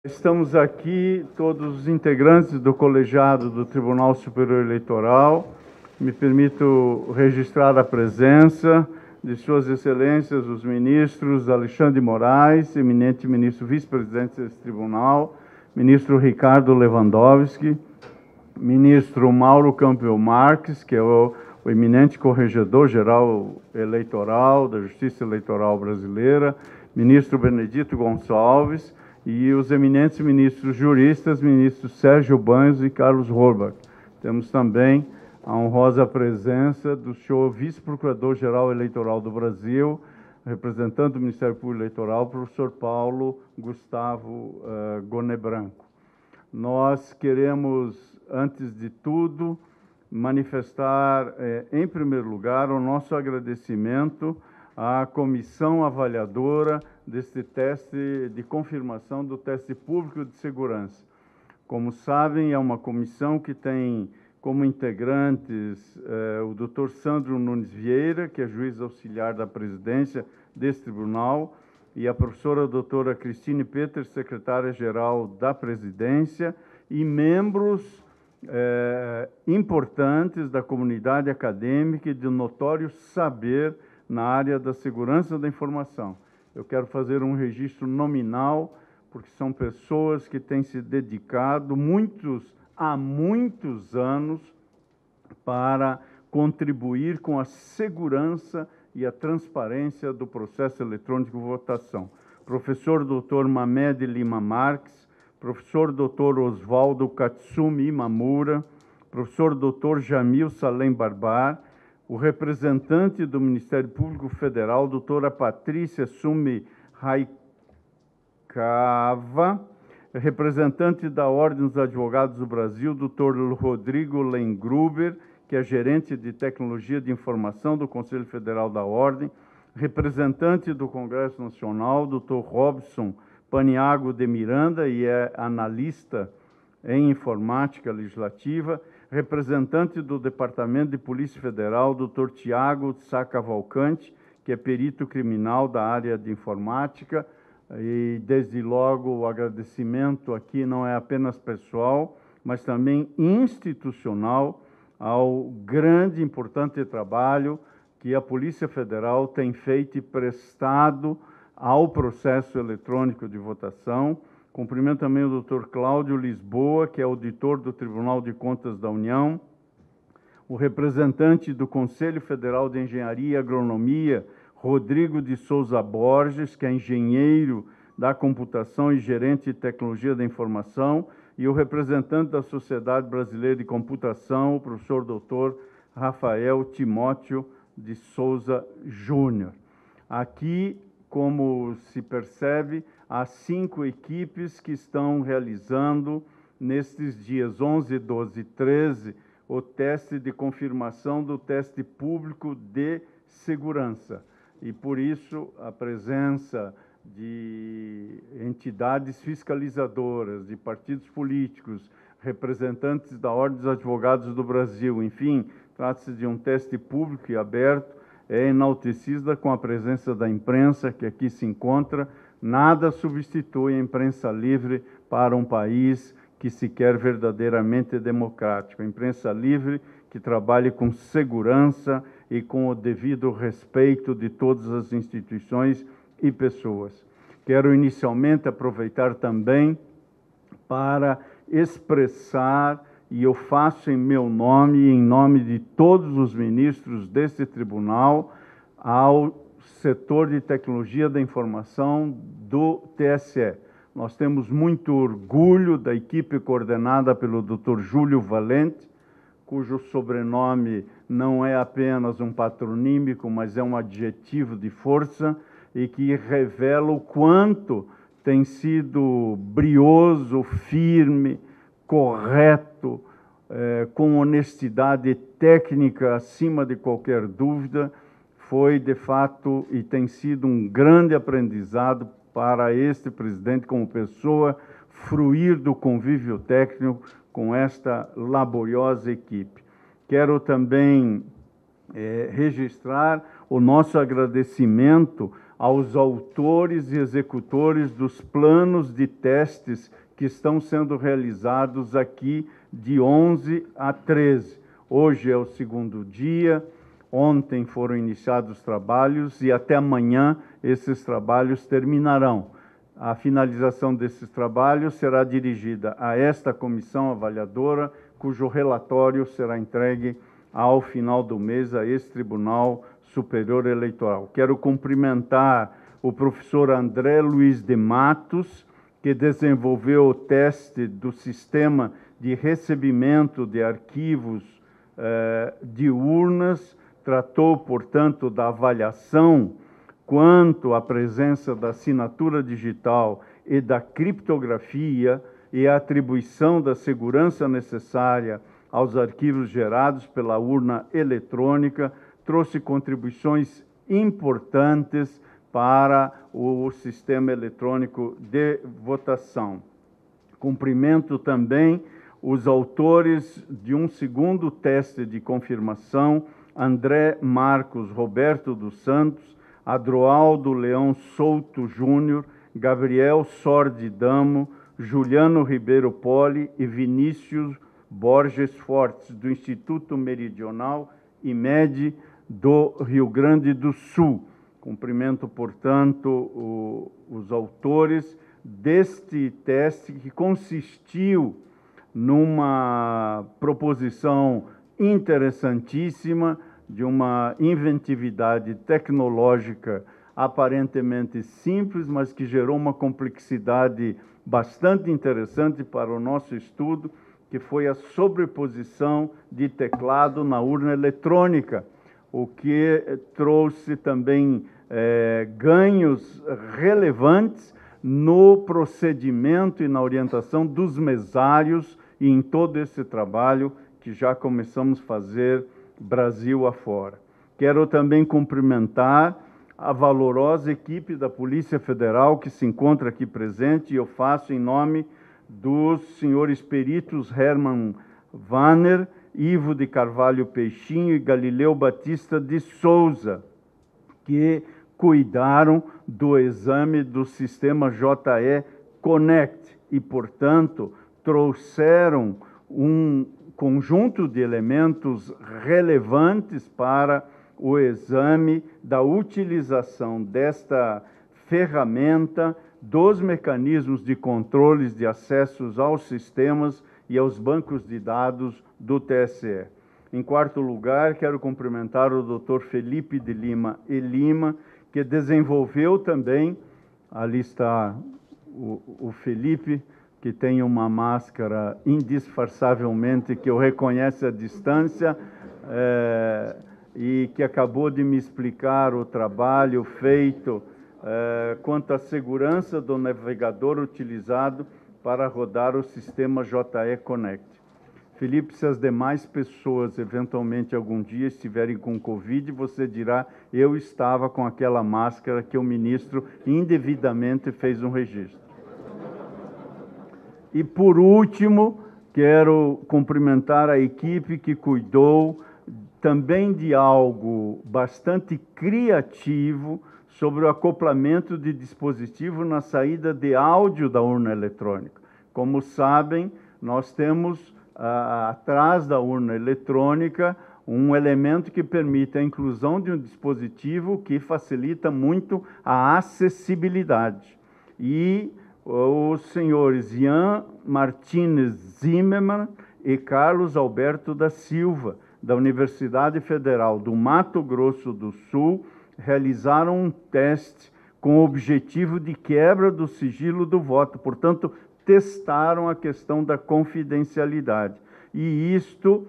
Estamos aqui, todos os integrantes do colegiado do Tribunal Superior Eleitoral. Me permito registrar a presença de Suas Excelências, os ministros Alexandre de Moraes, eminente ministro vice-presidente desse tribunal, ministro Ricardo Lewandowski, ministro Mauro Campbell Marques, que é o eminente corregedor-geral eleitoral da Justiça Eleitoral Brasileira, ministro Benedito Gonçalves, e os eminentes ministros juristas, ministros Sérgio Banhos e Carlos Horbach. Temos também a honrosa presença do senhor vice-procurador-geral eleitoral do Brasil, representante do Ministério Público Eleitoral, professor Paulo Gustavo Goné Branco. Nós queremos, antes de tudo, manifestar, em primeiro lugar, o nosso agradecimento à comissão avaliadora deste teste de confirmação do teste público de segurança. Como sabem, é uma comissão que tem como integrantes o Dr. Sandro Nunes Vieira, que é juiz auxiliar da presidência desse tribunal, e a professora doutora Cristine Peters, secretária-geral da presidência, e membros importantes da comunidade acadêmica e de notório saber na área da segurança da informação. Eu quero fazer um registro nominal, porque são pessoas que têm se dedicado há muitos anos para contribuir com a segurança e a transparência do processo eletrônico de votação. Professor Dr. Mamed Lima Marques, professor Dr. Oswaldo Katsumi Imamura, professor Dr. Jamil Salem Barbar, o representante do Ministério Público Federal, doutora Patrícia Sumi Raicava, representante da Ordem dos Advogados do Brasil, doutor Rodrigo Lengruber, que é gerente de Tecnologia de Informação do Conselho Federal da Ordem, representante do Congresso Nacional, doutor Robson Paniago de Miranda, e é analista em informática legislativa, representante do Departamento de Polícia Federal, Dr. Tiago Sá Cavalcante, que é perito criminal da área de informática, e desde logo o agradecimento aqui não é apenas pessoal, mas também institucional ao grande e importante trabalho que a Polícia Federal tem feito e prestado ao processo eletrônico de votação. Cumprimento também o Dr. Cláudio Lisboa, que é auditor do Tribunal de Contas da União, o representante do Conselho Federal de Engenharia e Agronomia, Rodrigo de Souza Borges, que é engenheiro da computação e gerente de tecnologia da informação, e o representante da Sociedade Brasileira de Computação, o professor Dr. Rafael Timóteo de Souza Júnior. Aqui, como se percebe, há 5 equipes que estão realizando, nestes dias 11, 12 e 13, o teste de confirmação do teste público de segurança. E, por isso, a presença de entidades fiscalizadoras, de partidos políticos, representantes da Ordem dos Advogados do Brasil, enfim, trata-se de um teste público e aberto, é enaltecida com a presença da imprensa que aqui se encontra. Nada substitui a imprensa livre para um país que se quer verdadeiramente democrático. A imprensa livre que trabalhe com segurança e com o devido respeito de todas as instituições e pessoas. Quero inicialmente aproveitar também para expressar, e eu faço em meu nome e em nome de todos os ministros deste tribunal, ao setor de tecnologia da informação do TSE. Nós temos muito orgulho da equipe coordenada pelo Dr. Júlio Valente, cujo sobrenome não é apenas um patronímico, mas é um adjetivo de força e que revela o quanto tem sido brioso, firme, correto, com honestidade técnica acima de qualquer dúvida. Foi, de fato, e tem sido um grande aprendizado para este presidente, como pessoa, fruir do convívio técnico com esta laboriosa equipe. Quero também registrar o nosso agradecimento aos autores e executores dos planos de testes que estão sendo realizados aqui de 11 a 13. Hoje é o segundo dia, ontem foram iniciados os trabalhos e até amanhã esses trabalhos terminarão. A finalização desses trabalhos será dirigida a esta comissão avaliadora, cujo relatório será entregue ao final do mês a esse Tribunal Superior Eleitoral. Quero cumprimentar o professor André Luiz de Matos, que desenvolveu o teste do sistema de recebimento de arquivos de urnas, tratou, portanto, da avaliação quanto à presença da assinatura digital e da criptografia e a atribuição da segurança necessária aos arquivos gerados pela urna eletrônica, trouxe contribuições importantes para o sistema eletrônico de votação. Cumprimento também os autores de um segundo teste de confirmação, André Marcos Roberto dos Santos, Adroaldo Leão Souto Júnior, Gabriel Sordi Damo, Juliano Ribeiro Poli e Vinícius Borges Fortes, do Instituto Meridional IMED do Rio Grande do Sul. Cumprimento, portanto, os autores deste teste, que consistiu numa proposição interessantíssima de uma inventividade tecnológica aparentemente simples, mas que gerou uma complexidade bastante interessante para o nosso estudo, que foi a sobreposição de teclado na urna eletrônica, o que trouxe também ganhos relevantes no procedimento e na orientação dos mesários e em todo esse trabalho que já começamos a fazer Brasil afora. Quero também cumprimentar a valorosa equipe da Polícia Federal que se encontra aqui presente, e eu faço em nome dos senhores peritos Herman Vanner, Ivo de Carvalho Peixinho e Galileu Batista de Souza, que cuidaram do exame do sistema JE Connect e, portanto, trouxeram um conjunto de elementos relevantes para o exame da utilização desta ferramenta, dos mecanismos de controles de acessos aos sistemas e aos bancos de dados do TSE. Em quarto lugar, quero cumprimentar o Dr. Felipe de Lima e Lima, que desenvolveu também, ali está o Felipe, que tem uma máscara indisfarçavelmente que eu reconheço à distância, e que acabou de me explicar o trabalho feito quanto à segurança do navegador utilizado para rodar o sistema JE Connect. Felipe, se as demais pessoas, eventualmente, algum dia estiverem com Covid, você dirá, eu estava com aquela máscara que o ministro indevidamente fez um registro. E, por último, quero cumprimentar a equipe que cuidou também de algo bastante criativo sobre o acoplamento de dispositivo na saída de áudio da urna eletrônica. Como sabem, nós temos atrás da urna eletrônica um elemento que permite a inclusão de um dispositivo que facilita muito a acessibilidade. E os senhores Ian Martínez Zimmermann e Carlos Alberto da Silva, da Universidade Federal do Mato Grosso do Sul, realizaram um teste com o objetivo de quebra do sigilo do voto, portanto, testaram a questão da confidencialidade. E isto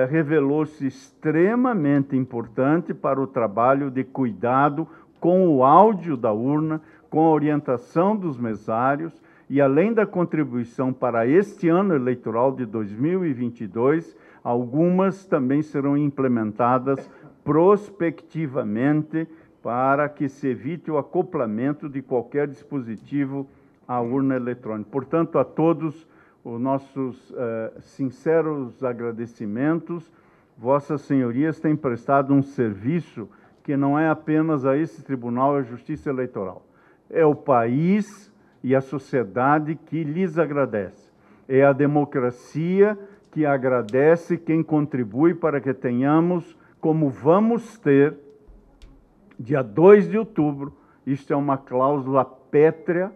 revelou-se extremamente importante para o trabalho de cuidado com o áudio da urna, com a orientação dos mesários, e além da contribuição para este ano eleitoral de 2022, algumas também serão implementadas prospectivamente para que se evite o acoplamento de qualquer dispositivo à urna eletrônica. Portanto, a todos os nossos sinceros agradecimentos. Vossas Senhorias têm prestado um serviço que não é apenas a esse tribunal, a Justiça Eleitoral. É o país e a sociedade que lhes agradece. É a democracia que agradece quem contribui para que tenhamos, como vamos ter, dia 2 de outubro, isto é uma cláusula pétrea,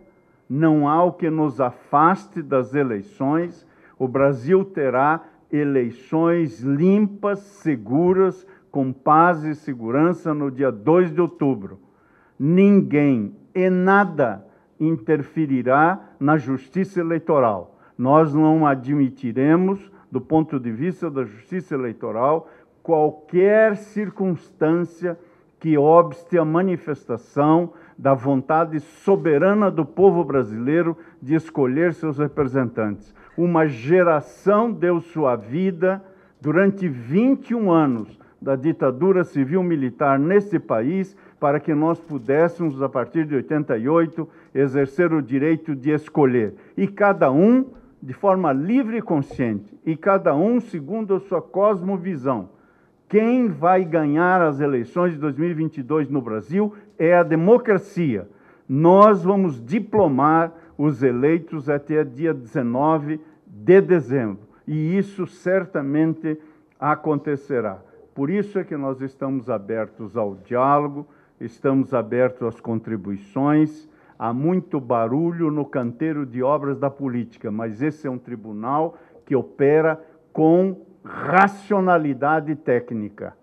não há o que nos afaste das eleições, o Brasil terá eleições limpas, seguras, com paz e segurança no dia 2 de outubro. Ninguém e nada interferirá na justiça eleitoral. Nós não admitiremos, do ponto de vista da justiça eleitoral, qualquer circunstância que obste a manifestação da vontade soberana do povo brasileiro de escolher seus representantes. Uma geração deu sua vida durante 21 anos da ditadura civil-militar nesse país para que nós pudéssemos, a partir de 88, exercer o direito de escolher. E cada um de forma livre e consciente, e cada um segundo a sua cosmovisão. Quem vai ganhar as eleições de 2022 no Brasil é a democracia. Nós vamos diplomar os eleitos até dia 19 de dezembro. E isso certamente acontecerá. Por isso é que nós estamos abertos ao diálogo, estamos abertos às contribuições. Há muito barulho no canteiro de obras da política, mas esse é um tribunal que opera com racionalidade técnica.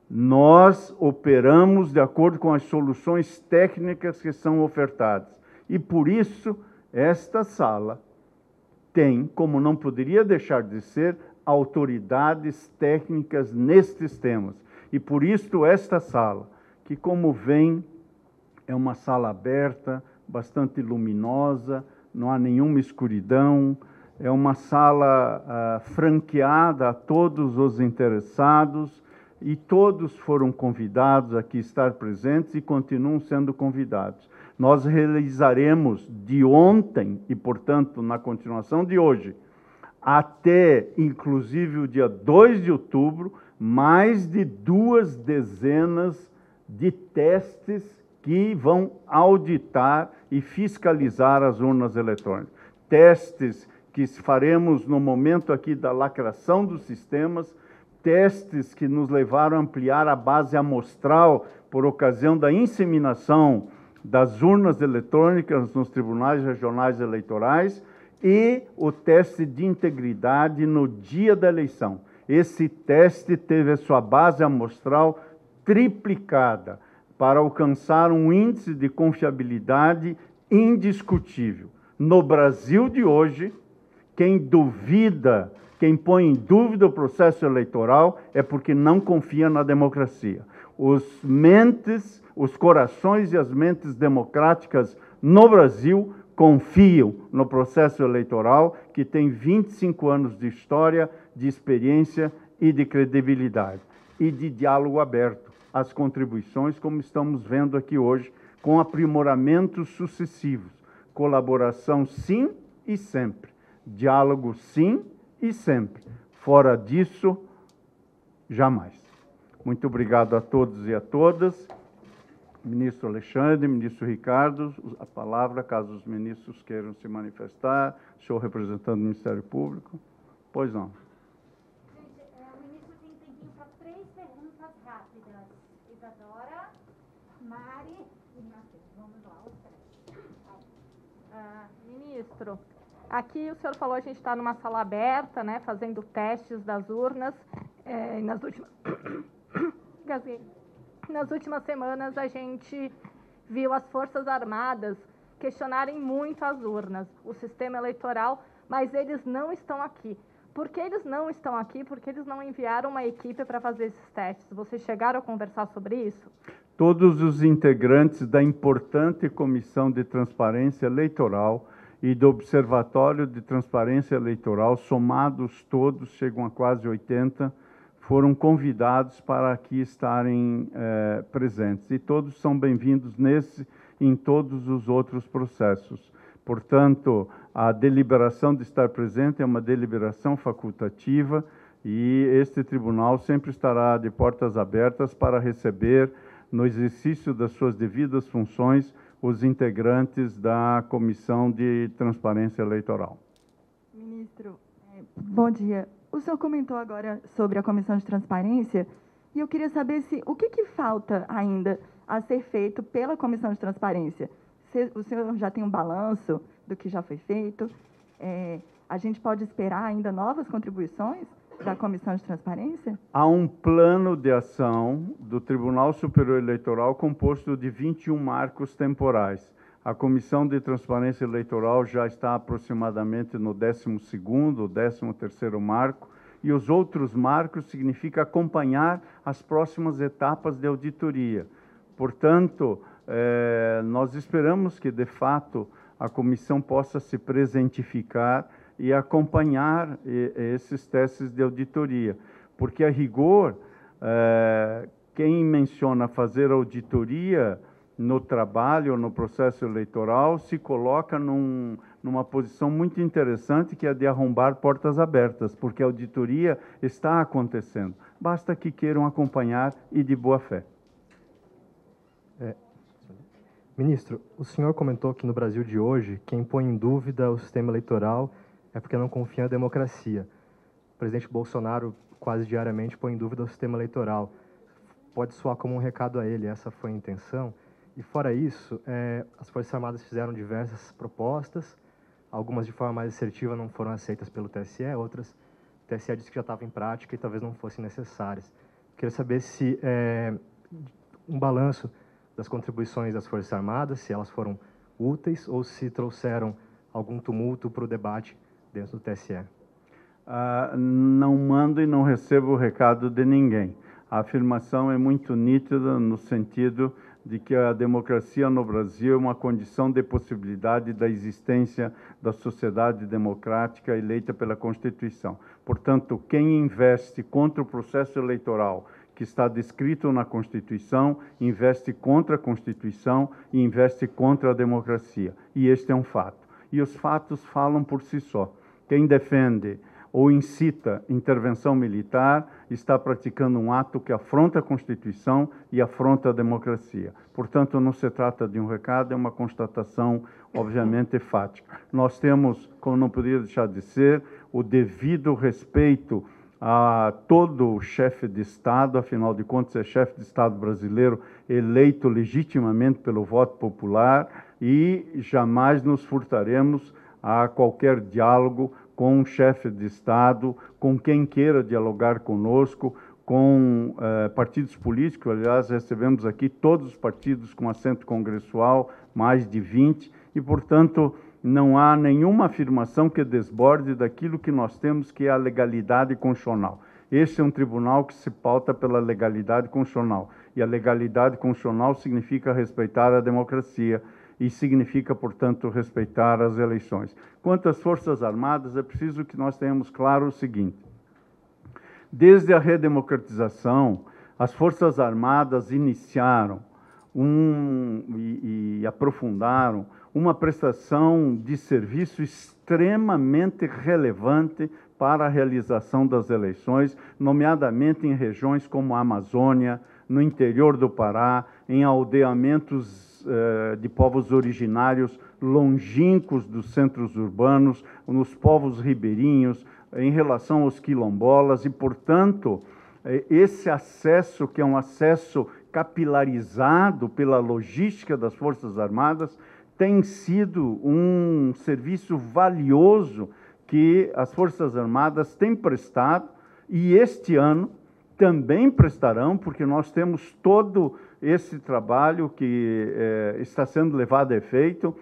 Nós operamos de acordo com as soluções técnicas que são ofertadas. E por isso, esta sala tem, como não poderia deixar de ser, autoridades técnicas nestes temas. E por isso esta sala, que como vem, é uma sala aberta, bastante luminosa, não há nenhuma escuridão, é uma sala franqueada a todos os interessados, e todos foram convidados aqui a estar presentes e continuam sendo convidados. Nós realizaremos de ontem, e portanto na continuação de hoje, até inclusive o dia 2 de outubro, mais de 2 dezenas de testes que vão auditar e fiscalizar as urnas eletrônicas. Testes que faremos no momento aqui da lacração dos sistemas, testes que nos levaram a ampliar a base amostral por ocasião da inseminação das urnas eletrônicas nos tribunais regionais eleitorais e o teste de integridade no dia da eleição. Esse teste teve a sua base amostral triplicada para alcançar um índice de confiabilidade indiscutível. No Brasil de hoje, quem duvida, quem põe em dúvida o processo eleitoral é porque não confia na democracia. Os corações e as mentes democráticas no Brasil confiam no processo eleitoral, que tem 25 anos de história, de experiência e de credibilidade, e de diálogo aberto às contribuições, como estamos vendo aqui hoje, com aprimoramentos sucessivos. Colaboração sim e sempre. Diálogo sim e sempre. Fora disso, jamais. Muito obrigado a todos e a todas. Ministro Alexandre, ministro Ricardo, a palavra, caso os ministros queiram se manifestar. Senhor representante do Ministério Público. Pois não. Gente, o ministro tem tempinho para 3 perguntas rápidas. Isadora, Mari e Matheus. Vamos lá, os 3. Ministro, aqui o senhor falou a gente está numa sala aberta, né, fazendo testes das urnas. Nas últimas... Nas últimas semanas, a gente viu as Forças Armadas questionarem muito as urnas, o sistema eleitoral, mas eles não estão aqui. Por que eles não estão aqui? Porque eles não enviaram uma equipe para fazer esses testes. Vocês chegaram a conversar sobre isso? Todos os integrantes da importante Comissão de Transparência Eleitoral e do Observatório de Transparência Eleitoral, somados todos, chegam a quase 80, foram convidados para aqui estarem presentes. E todos são bem-vindos nesse e em todos os outros processos. Portanto, a deliberação de estar presente é uma deliberação facultativa e este tribunal sempre estará de portas abertas para receber no exercício das suas devidas funções, os integrantes da Comissão de Transparência Eleitoral. Ministro, bom dia. O senhor comentou agora sobre a Comissão de Transparência e eu queria saber o que falta ainda a ser feito pela Comissão de Transparência. O senhor já tem um balanço do que já foi feito? A gente pode esperar ainda novas contribuições da Comissão de Transparência? Há um plano de ação do Tribunal Superior Eleitoral composto de 21 marcos temporais. A Comissão de Transparência Eleitoral já está aproximadamente no 12º, 13º marco, e os outros marcos significa acompanhar as próximas etapas de auditoria. Portanto, nós esperamos que, de fato, a comissão possa se presentificar e acompanhar esses testes de auditoria, porque, a rigor, quem menciona fazer auditoria no trabalho, no processo eleitoral, se coloca numa posição muito interessante, que é de arrombar portas abertas, porque a auditoria está acontecendo. Basta que queiram acompanhar e de boa fé. Ministro, o senhor comentou que no Brasil de hoje, quem põe em dúvida o sistema eleitoral é porque não confia na democracia. O presidente Bolsonaro quase diariamente põe em dúvida o sistema eleitoral. Pode soar como um recado a ele, essa foi a intenção? E fora isso, as Forças Armadas fizeram diversas propostas, algumas de forma mais assertiva não foram aceitas pelo TSE, outras o TSE disse que já estavam em prática e talvez não fossem necessárias. Queria saber se um balanço das contribuições das Forças Armadas, se elas foram úteis ou se trouxeram algum tumulto para o debate dentro do TSE. Não mando e não recebo o recado de ninguém. A afirmação é muito nítida no sentido de que a democracia no Brasil é uma condição de possibilidade da existência da sociedade democrática eleita pela Constituição. Portanto, quem investe contra o processo eleitoral que está descrito na Constituição, investe contra a Constituição e investe contra a democracia. E este é um fato. E os fatos falam por si só. Quem defende ou incita intervenção militar está praticando um ato que afronta a Constituição e afronta a democracia. Portanto, não se trata de um recado, é uma constatação, obviamente, fática. Nós temos, como não poderia deixar de ser, o devido respeito a todo chefe de Estado, afinal de contas é chefe de Estado brasileiro eleito legitimamente pelo voto popular, e jamais nos furtaremos a qualquer diálogo com um chefe de Estado, com quem queira dialogar conosco, com partidos políticos. Aliás, recebemos aqui todos os partidos com assento congressual, mais de 20, e, portanto, não há nenhuma afirmação que desborde daquilo que nós temos, que é a legalidade constitucional. Este é um tribunal que se pauta pela legalidade constitucional, e a legalidade constitucional significa respeitar a democracia, e significa, portanto, respeitar as eleições. Quanto às Forças Armadas, é preciso que nós tenhamos claro o seguinte: desde a redemocratização, as Forças Armadas iniciaram e aprofundaram uma prestação de serviço extremamente relevante para a realização das eleições, nomeadamente em regiões como a Amazônia, no interior do Pará, em aldeamentos de povos originários longínquos dos centros urbanos, nos povos ribeirinhos, em relação aos quilombolas, e, portanto, esse acesso, que é um acesso capilarizado pela logística das Forças Armadas, tem sido um serviço valioso que as Forças Armadas têm prestado, e este ano também prestarão, porque nós temos todo esse trabalho que está sendo levado a efeito,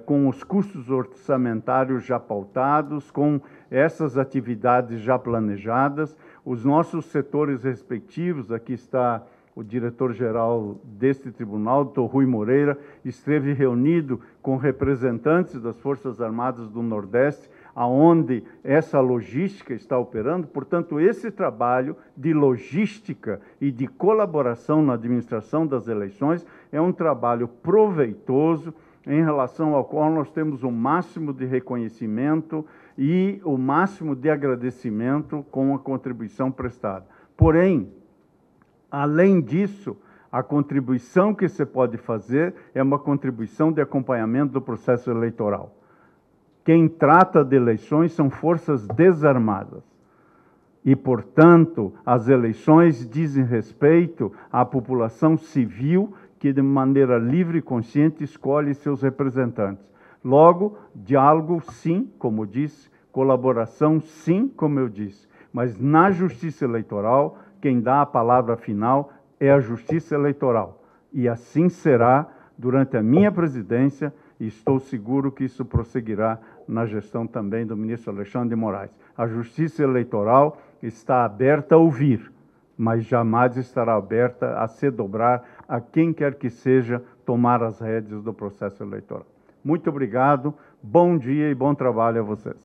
com os custos orçamentários já pautados, com essas atividades já planejadas. Os nossos setores respectivos, aqui está o diretor-geral deste tribunal, Dr. Rui Moreira, esteve reunido com representantes das Forças Armadas do Nordeste, aonde essa logística está operando. Portanto, esse trabalho de logística e de colaboração na administração das eleições é um trabalho proveitoso, em relação ao qual nós temos o máximo de reconhecimento e o máximo de agradecimento com a contribuição prestada. Porém, além disso, A contribuição que você pode fazer é uma contribuição de acompanhamento do processo eleitoral. Quem trata de eleições são forças desarmadas. E, portanto, as eleições dizem respeito à população civil que, de maneira livre e consciente, escolhe seus representantes. Logo, diálogo, sim, como disse, colaboração, sim, como eu disse. Mas na justiça eleitoral, quem dá a palavra final é a justiça eleitoral. E assim será durante a minha presidência, e estou seguro que isso prosseguirá na gestão também do ministro Alexandre de Moraes. A justiça eleitoral está aberta a ouvir, mas jamais estará aberta a se dobrar a quem quer que seja tomar as rédeas do processo eleitoral. Muito obrigado, bom dia e bom trabalho a vocês.